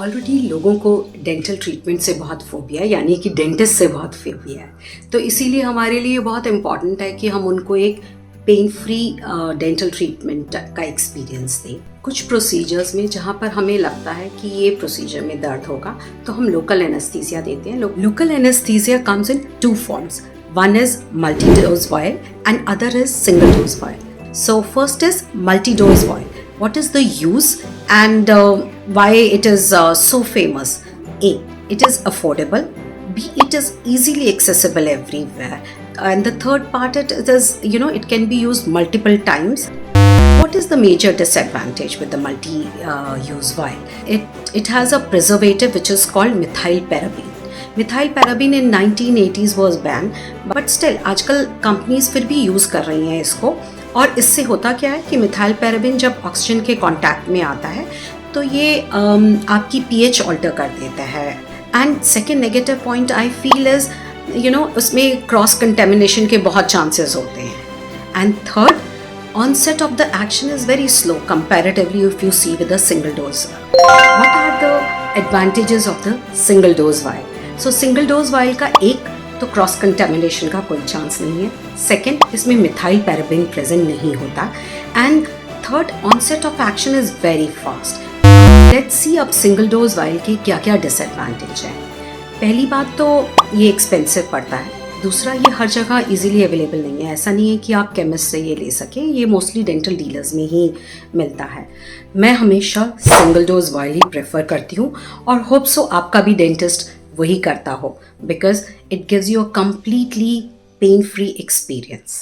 Already लोगों को dental treatment से बहुत फोबिया है, यानी कि डेंटिस्ट से बहुत फोबिया है। तो इसीलिए हमारे लिए बहुत इम्पॉर्टेंट है कि हम उनको एक पेन फ्री डेंटल ट्रीटमेंट का एक्सपीरियंस दें। कुछ प्रोसीजर्स में जहाँ पर हमें लगता है कि ये प्रोसीजर में दर्द होगा तो हम लोकल एनेस्थीसिया देते हैं। Local anaesthesia comes in two forms, one is multi dose vial and other is single dose vial. So first is multi dose vial. What is the use and why it is so famous? A, it is affordable. B, it is easily accessible everywhere. And the third part, it is, it can be used multiple times. What is the major disadvantage with the multi-use vial? It has a preservative which is called methylparaben. Methylparaben in 1980s was banned, but still आजकल companies फिर भी use कर रही हैं इसको। और इससे होता क्या है कि मिथाइल पैराबेन जब ऑक्सीजन के कांटेक्ट में आता है तो ये आपकी पीएच ऑल्टर कर देता है। And second negative point I feel is उसमें क्रॉस कंटेमिनेशन के बहुत चांसेस होते हैं। And third, onset of the action is very slow comparatively if you see with a single dose. What are the advantages of the single dose vial? So single dose vial का एक तो cross contamination का कोई chance नहीं है। Second, इसमें methyl paraben present नहीं होता। And third, onset of action is very fast. Let's see अब सिंगल डोज वाइल के क्या क्या डिसएडवांटेज है। पहली बात तो ये एक्सपेंसिव पड़ता है। दूसरा, ये हर जगह इजीली अवेलेबल नहीं है। ऐसा नहीं है कि आप केमिस्ट से ये ले सकें, ये मोस्टली डेंटल डीलर्स में ही मिलता है। मैं हमेशा single dose while he prefer करती हूँ और होप सो आपका भी डेंटिस्ट वही करता हो, because it gives you a completely pain free experience.